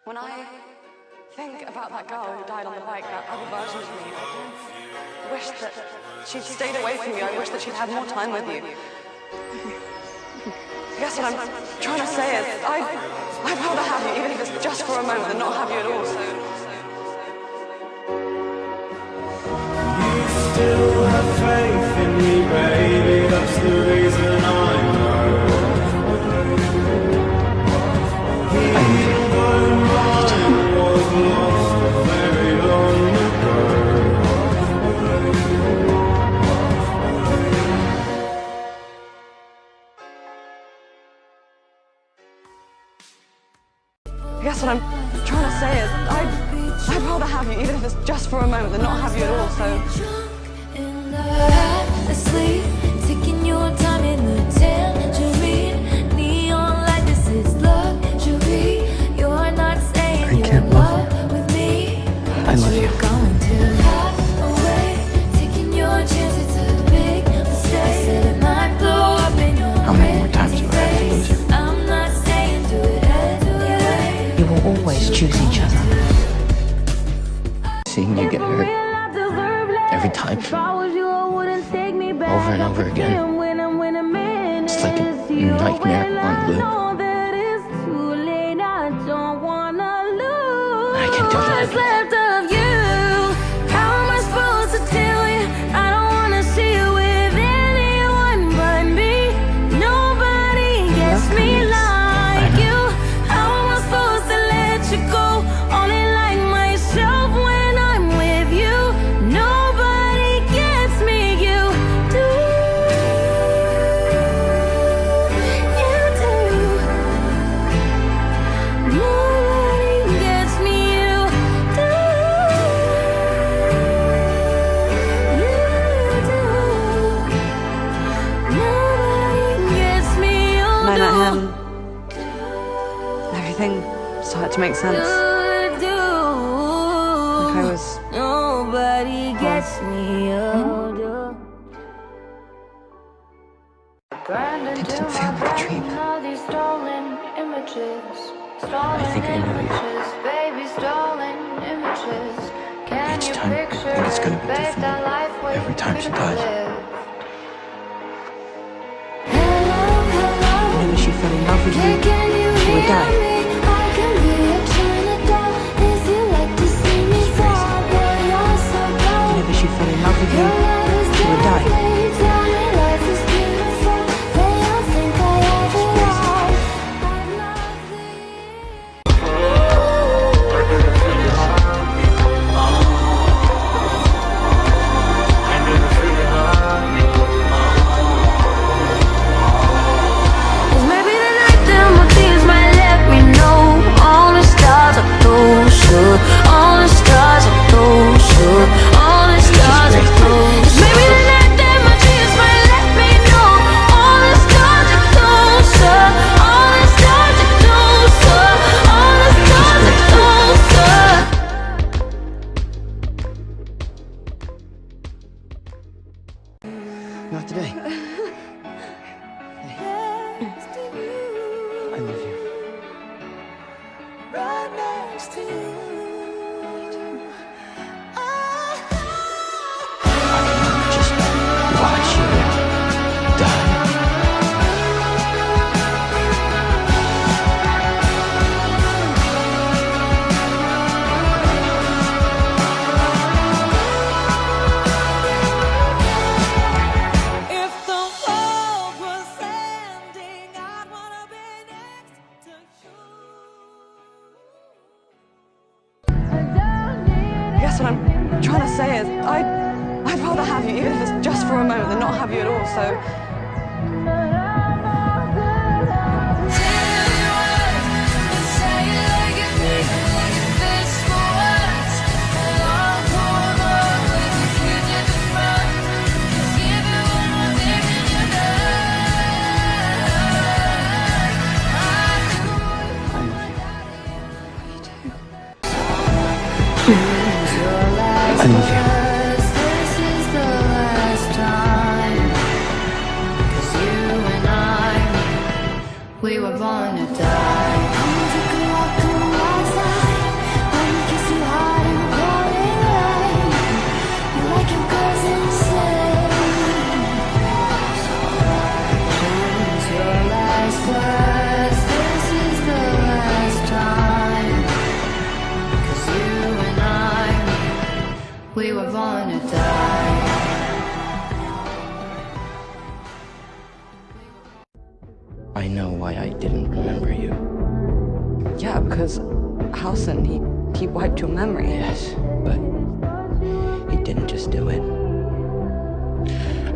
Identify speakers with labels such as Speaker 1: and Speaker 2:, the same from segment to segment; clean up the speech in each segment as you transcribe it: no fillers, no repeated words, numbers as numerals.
Speaker 1: When I think about that girl who died on the bike, that other version of me, I wish that she'd stayed away from you. I wish that she'd had more time with you. I guess what I'm trying to say is, I'd rather have you, even if it's just for a moment, than not have you at all. So.
Speaker 2: You still have faith in me, baby. That's the reason I know. Even though mine was lost very long ago.
Speaker 1: I guess what I'm trying to say is, I'd rather have you, even if it's just for a moment, than not have you at all. So.
Speaker 3: Asleep, taking your time in the tangerine. Neon light, this is luxury. You're not saying you're in love with me.
Speaker 4: I love you.
Speaker 3: You're going to have a way, taking your chances. It's a big mistake. Said it might blow up in your
Speaker 4: How many more times do I have to lose you?
Speaker 3: I'm not saying do it anyway.
Speaker 4: You will always choose each other. Seeing you get hurt every time, over and over again, it's like a nightmare on loop. I can't do that.
Speaker 1: When I met him, everything started to make sense. Like I was.
Speaker 3: Nobody gets me older.
Speaker 4: It didn't feel like a dream. I think I know you. Each time, I think it's gonna be different. Every time she dies. Whenever she fell in love with you, she would die. Whenever she fell in love with you, she would die.
Speaker 3: All the stars are closer. All the stars are closer. Maybe the night that my dreams might let me know. All the stars are closer. All the stars are closer. All the stars are closer.
Speaker 4: Not today. I love you.
Speaker 3: Right next to you.
Speaker 4: Just watch you die.
Speaker 3: If the world was ending, I'd wanna be next to you.
Speaker 1: I guess what I'm trying to say is, I'd rather have you, even if it's just for a moment, than not have you at all. So.
Speaker 4: I love you.
Speaker 3: This is the last time, 'cause you and I, we were born to die.
Speaker 1: was Halson. He wiped your memory.
Speaker 5: Yes, but he didn't just do it.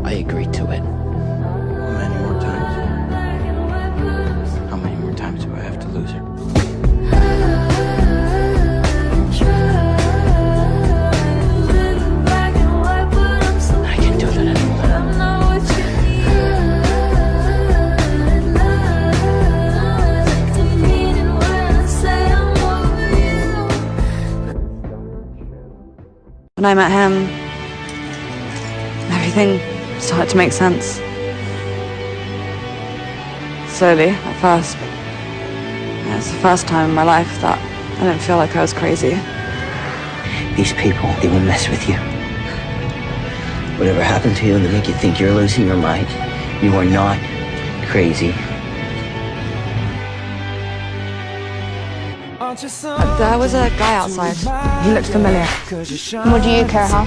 Speaker 5: I agreed to it.
Speaker 4: How many more times? How many more times do I have to lose her?
Speaker 5: I can't do that anymore.
Speaker 1: When I met him, everything started to make sense. Slowly, at first. And it's the first time in my life that I didn't feel like I was crazy.
Speaker 5: These people, they will mess with you. Whatever happened to you, they make you think you're losing your mind. You are not crazy.
Speaker 1: There was a guy outside. He looked familiar.
Speaker 6: What do you care, huh?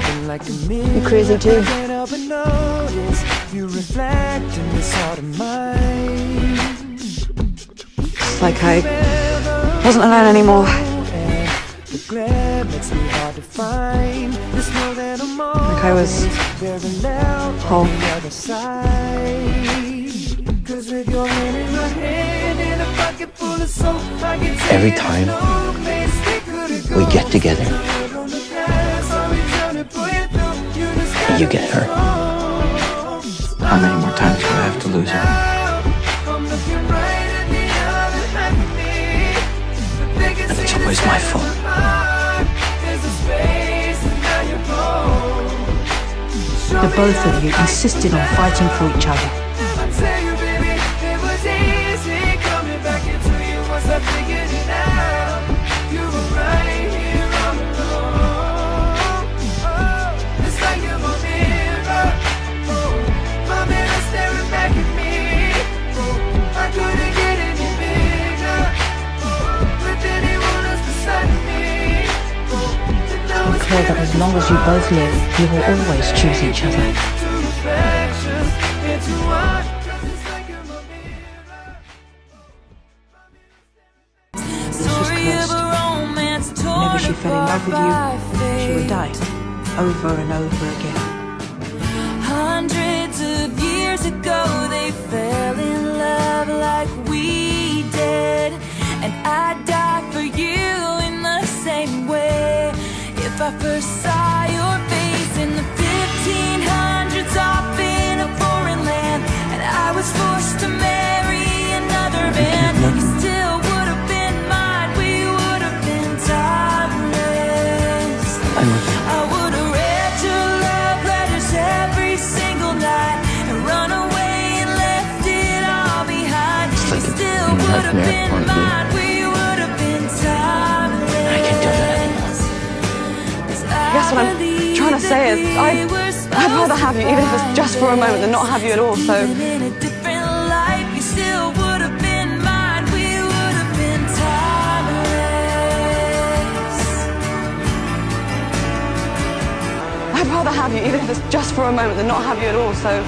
Speaker 6: You crazy too?
Speaker 1: It's like I wasn't alone anymore. Like I was whole.
Speaker 5: Every time we get together, you get hurt.
Speaker 4: How many more times do I have to lose her?
Speaker 5: And it's always my fault.
Speaker 7: The both of you insisted on fighting for each other. Clear that as long as you both live, you will always choose each other. This was cursed. Whenever she fell in love with you, she would die, over and over again.
Speaker 3: Hundreds of years ago, they fell in love like we did, and I'd die for you in the same way. If I first saw your face in the 1500s off in a foreign land, and I was forced to marry another man, you still would have been mine. We would have been timeless. I would have read your love letters every single night and run away and left it all behind.
Speaker 5: It's like
Speaker 3: You
Speaker 5: a
Speaker 3: still would have
Speaker 5: nightmare
Speaker 3: been
Speaker 5: point of view.
Speaker 3: mine. We would have been timeless.
Speaker 5: I can't do that anymore.
Speaker 1: I guess what I'm trying to say is I'd rather have you, even if it's just for a moment, than not have you at all, so...
Speaker 3: In a different life, you still would have been mine. We would have been timeless.
Speaker 1: I'd rather have you, even if it's just for a moment, than not have you at all, so...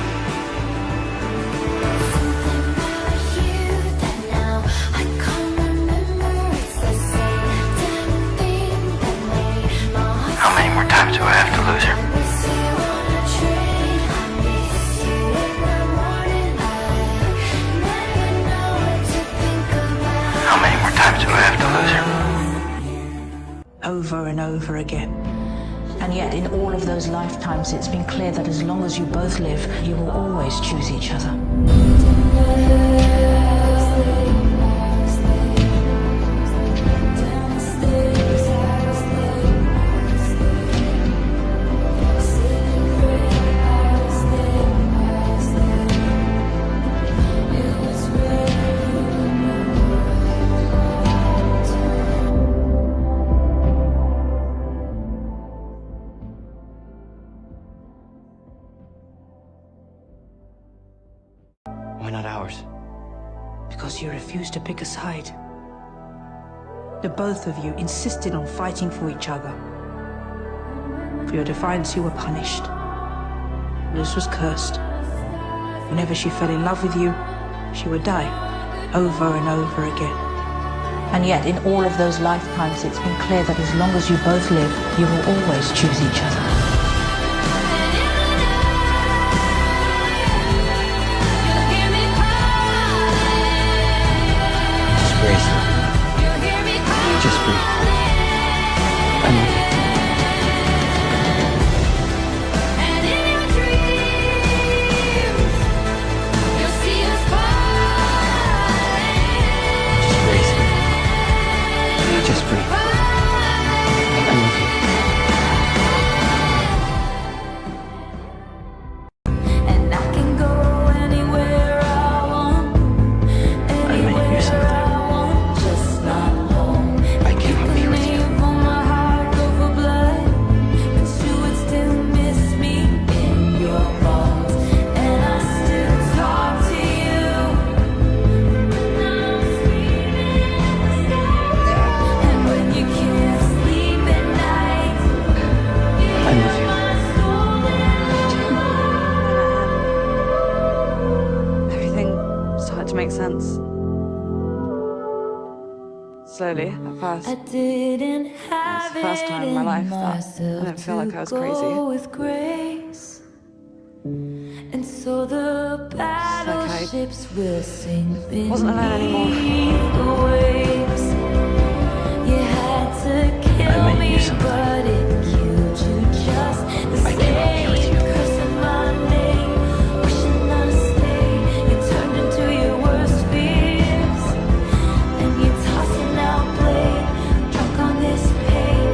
Speaker 4: How many more times do I have to lose her? How many more times do I have to lose her?
Speaker 7: Over and over again. And yet, in all of those lifetimes, it's been clear that as long as you both live, you will always choose each other.
Speaker 5: Why not ours?
Speaker 7: Because you refused to pick a side. The both of you insisted on fighting for each other. For your defiance, you were punished. Liz was cursed. Whenever she fell in love with you, she would die, over and over again. And yet, in all of those lifetimes, it's been clear that as long as you both live, you will always choose each other.
Speaker 5: Just breathe. I love you. Just breathe. I love you.
Speaker 3: And I can go anywhere I want.
Speaker 5: I might hear something.
Speaker 3: I want, just not home.
Speaker 5: I cannot be with you.
Speaker 3: For my heart go for blood, but you would still miss me in your arms, and I still talk to you. I'm screaming at the sky, and when you can't sleep at night,
Speaker 5: I love you.
Speaker 1: Everything started to make sense. Slowly, at first.
Speaker 3: I didn't have
Speaker 1: It's the first time in my life that I
Speaker 3: myself
Speaker 1: didn't feel like I was
Speaker 3: to
Speaker 1: crazy.
Speaker 3: go with grace. And so the battleships will sink beneath
Speaker 1: Wasn't alone anymore.
Speaker 3: the waves. You had to kill
Speaker 5: might
Speaker 3: me,
Speaker 5: hear something.
Speaker 3: but it killed you just the
Speaker 5: I cannot be with you.
Speaker 3: Cursing my name, wishing I stayed. You turned into your worst fears, and you're tossing out blame, drunk on this pain,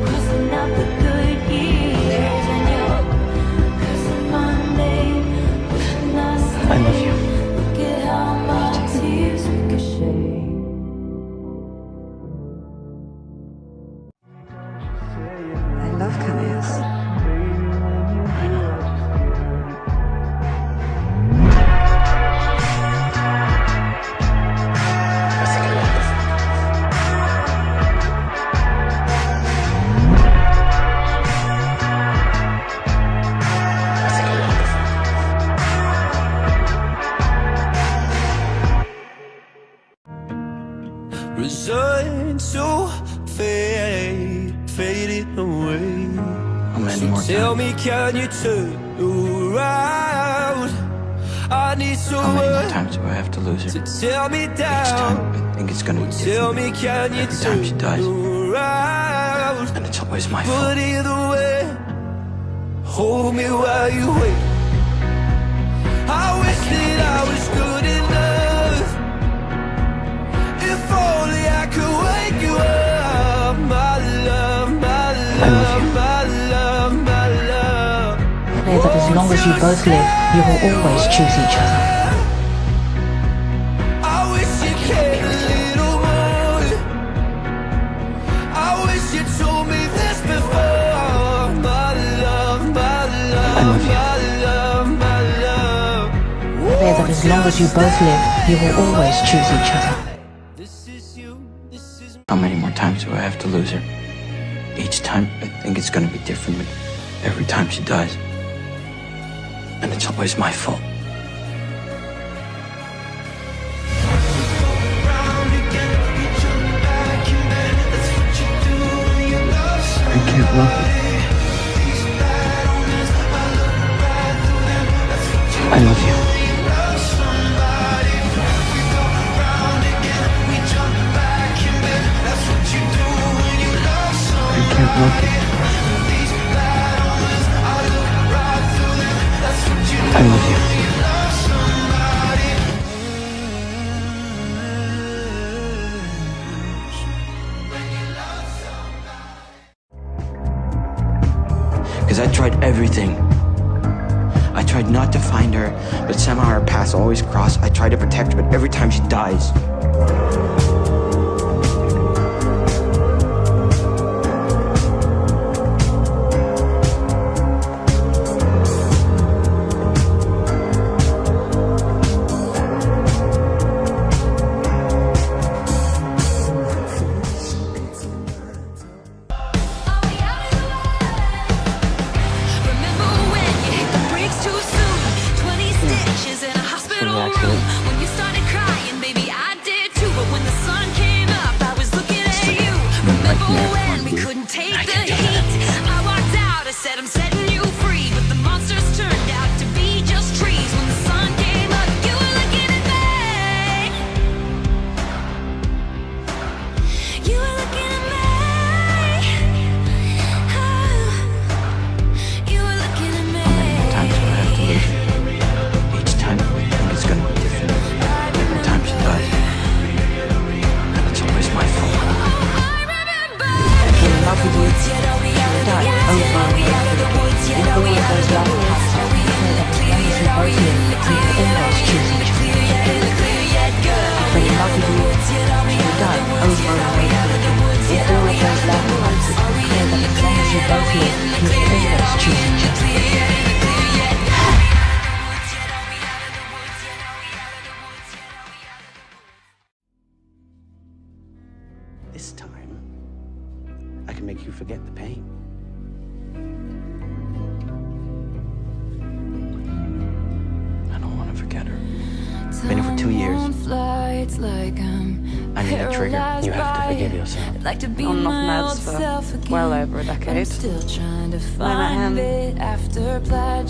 Speaker 3: crossing out the good years, and you're cursing my name, wishing I stayed.
Speaker 5: I love you.
Speaker 3: Look at how my tears ricochet.
Speaker 1: I love cameos.
Speaker 5: I know. I think I want the I think I want the
Speaker 2: Resigned to fade, fading away.
Speaker 5: How many more
Speaker 2: Tell
Speaker 5: times?
Speaker 2: me, can you turn around? I need
Speaker 5: How many more
Speaker 2: someone
Speaker 5: times do I have to lose her?
Speaker 2: to tell me
Speaker 5: Each
Speaker 2: down.
Speaker 5: time I think it's gonna be
Speaker 2: Tell
Speaker 5: different.
Speaker 2: me, can you
Speaker 5: Every time she
Speaker 2: turn
Speaker 5: dies.
Speaker 2: around?
Speaker 5: And it's always my fault.
Speaker 2: But either way, hold me while you wait. I wish that I was good enough. If only I could wake you up, my love, my love, my love, my love.
Speaker 7: Clear that as long as you both live, you will always choose each other.
Speaker 2: I wish you cared a little more. I wish you told me this before. My love, my love,
Speaker 5: I love you.
Speaker 2: my love, my love.
Speaker 7: Clear that as long as you both live, you will always choose each other.
Speaker 2: This is you, this is
Speaker 5: How many more times do I have to lose her? Each time I think it's gonna be different, but every time she dies. And it's always my fault. I can't love you. I love you. I can't love you. I love you. Because I tried everything. I tried not to find her, but somehow our paths always cross. I tried to protect her, but every time she dies.
Speaker 3: Remember when you hit the brakes too soon? 20 stitches in a hospital
Speaker 5: From the accident.
Speaker 3: room. When you started crying, baby, I did too. But when the sun
Speaker 5: nightmare on
Speaker 3: We
Speaker 5: loop.
Speaker 3: couldn't take
Speaker 5: I
Speaker 3: the
Speaker 5: can do that
Speaker 3: heat.
Speaker 5: anymore.
Speaker 3: I walked out, I said I'm setting you free, but the monsters turned out to be just trees. When the sun came up, you were looking at me. You were looking at me. Oh, you were looking at me.
Speaker 5: How many more times do I have to lose you? Each time I think it's gonna be different. Every time she does. And it's always my fault.
Speaker 3: I remember.
Speaker 7: In love with you, die over and over again. In all of those lifetimes, I pray that as long as you both live, you will always choose each other. I fell in love with you, you die over and over again. In all of those lifetimes, I pray that as long as you both live, you will always choose each other.
Speaker 5: This time, I can make you forget the pain. I don't want to forget her. Been here for 2 years. I need a trigger. You have to forgive yourself.
Speaker 1: On and off meds for well over a decade. When I met him, everything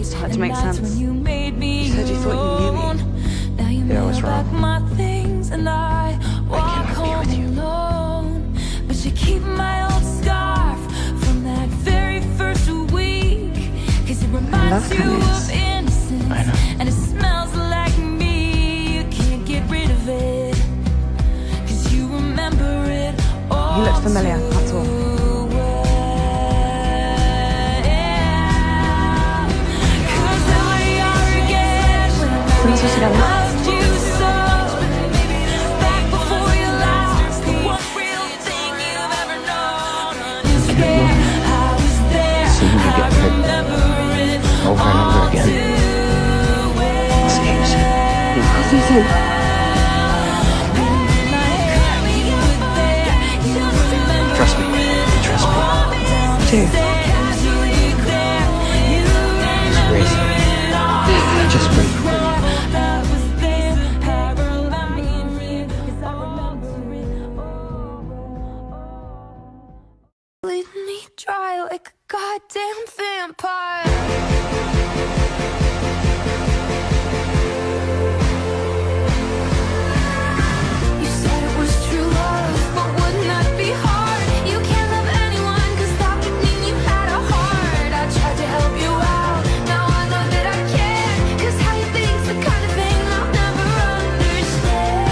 Speaker 1: started to make sense. You said you thought you knew me.
Speaker 5: Yeah, I was wrong.
Speaker 3: I
Speaker 5: cannot be with you.
Speaker 3: But you keep my old scarf from that very first week. 'Cause it reminds
Speaker 1: love
Speaker 3: you
Speaker 1: Candice.
Speaker 3: of innocence.
Speaker 5: I know.
Speaker 3: And it smells like me. You can't get rid of it. 'Cause you remember it all.
Speaker 1: You looked familiar, that's all.
Speaker 3: too well. 'Cause now we are again when I
Speaker 1: Please, we're together.
Speaker 3: loved you so. Back before you left, the one real thing you've ever known is where I was there.
Speaker 5: Seeing you get
Speaker 3: I
Speaker 5: hurt
Speaker 3: remember it
Speaker 5: over and over
Speaker 3: all
Speaker 5: again.
Speaker 3: too well.
Speaker 5: It's easy.
Speaker 1: It's easy.
Speaker 5: Trust me. Trust me.
Speaker 1: Too.
Speaker 5: Just breathe. Just breathe.
Speaker 3: Bleed me dry like a goddamn vampire. You said it was true love, but wouldn't that be hard? You can't love anyone 'cause that would mean you had a heart. I tried to help you out, now I know that I can't. 'Cause how you think's the kind of thing I'll never understand.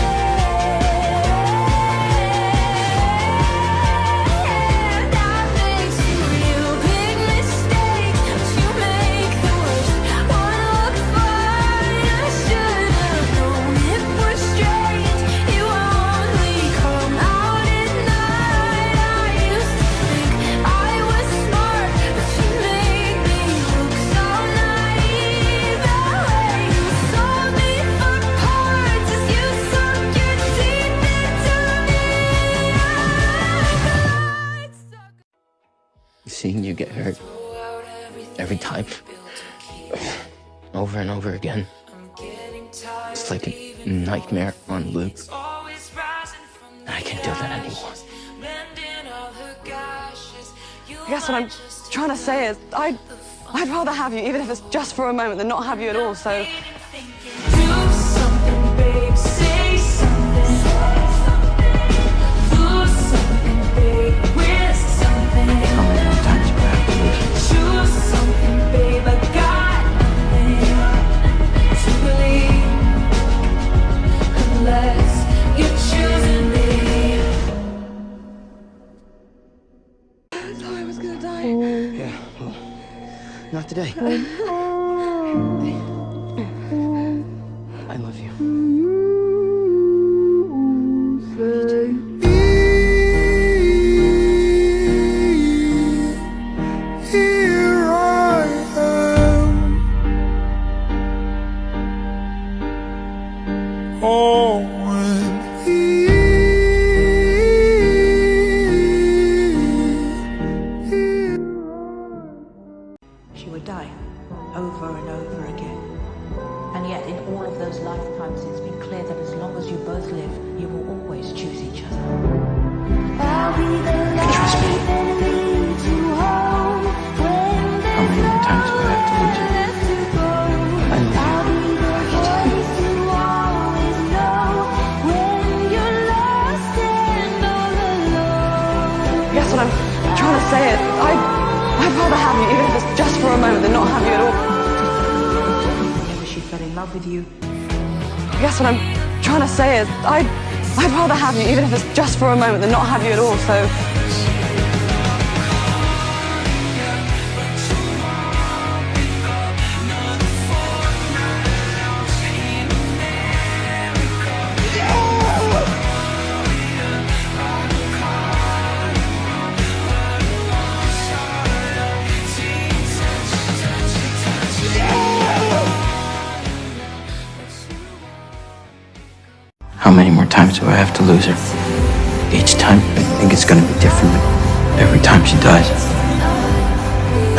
Speaker 3: That makes you a real big mistake, but you make the worst one look fine. I should have known it was strange. You only come out at night. I used to think I was smart, but you made me look so naive. The way you sold me for parts as you sunk your teeth into me.
Speaker 5: Seeing you get hurt every time, over and over again. It's like a nightmare on loop. I can't do that anymore.
Speaker 1: I guess what I'm trying to say is I'd rather have you, even if it's just for a moment, than not have you at all. So
Speaker 3: Do something, babe. Say something. Lose something, babe. Risk something.
Speaker 5: How many more times do I have to lose you?
Speaker 3: Choose something, babe. I got nothing to believe unless you're choosing me.
Speaker 1: I thought I was gonna die.
Speaker 5: Yeah, well, not today. I love you.
Speaker 2: Here I am. Oh, and
Speaker 7: She would die over and over again. And yet, in all of those lifetimes in
Speaker 4: You can trust me. How many more times do I have to lose you?
Speaker 5: I love you.
Speaker 1: Guess what I'm trying to say is, I'd rather have you, even if it's just for a moment, than not have you at all.
Speaker 7: Whenever she fell in love with you,
Speaker 1: Guess what I'm trying to say is, I'd rather have you, even if it's just for a moment, than not have you at all. So.
Speaker 4: How many more times do I have to lose her? Each time, I think it's gonna be different. Every time she dies.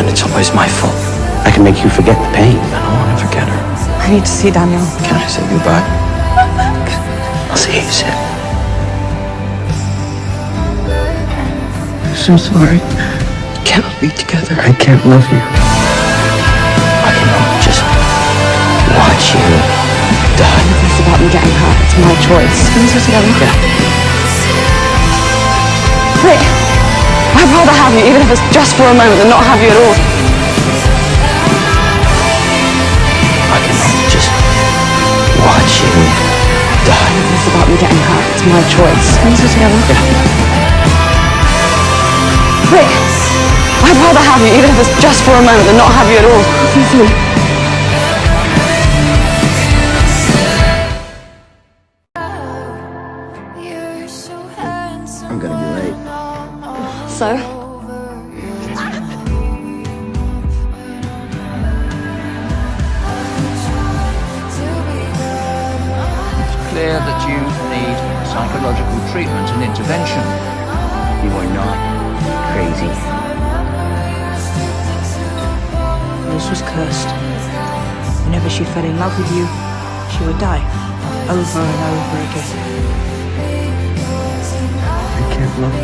Speaker 4: And it's always my fault.
Speaker 5: I can make you forget the pain.
Speaker 4: I don't want to forget her.
Speaker 1: I need to see Daniel.
Speaker 4: Can I say goodbye?
Speaker 5: I'll see you soon.
Speaker 4: I'm so sorry. Can't be together.
Speaker 5: I can't love you. I cannot just watch you die.
Speaker 1: It's about me getting hurt. It's my choice. Can we sit together?
Speaker 5: Yeah.
Speaker 1: Rick, I'd rather have you, even if it's just for a moment, than not have you at all.
Speaker 5: I cannot just watch you die.
Speaker 1: It's about me getting hurt. It's my choice. Can we sit together?
Speaker 5: Yeah.
Speaker 1: Rick, I'd rather have you, even if it's just for a moment, than not have you at all.
Speaker 5: I'm gonna be late.
Speaker 1: So?
Speaker 8: Clear that you need psychological treatment and intervention.
Speaker 5: You are not crazy.
Speaker 7: Rose was cursed. Whenever she fell in love with you, she would die over and over again.
Speaker 5: I can't love you.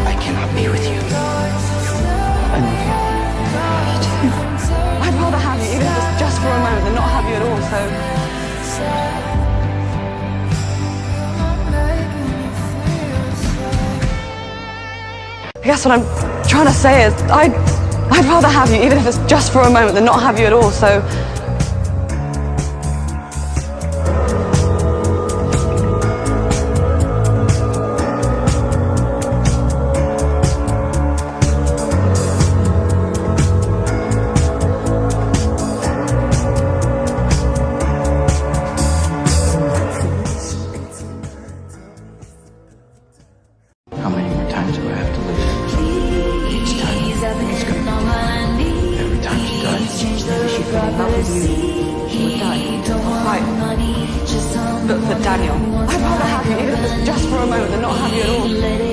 Speaker 5: I cannot be with you. I love you.
Speaker 1: I'd rather have you, even if it's just for a moment, than not have you at all. So. I guess what I'm trying to say is, I'd rather have you, even if it's just for a moment, than not have you at all. So.
Speaker 4: How many more times do I have to lose her? Each time, it's gonna be different. Every time she dies.
Speaker 7: Whenever she fell in love with you, she would die.
Speaker 1: Right. But for Daniel, I'd rather have you, even if it's just for a moment, than not have you at all.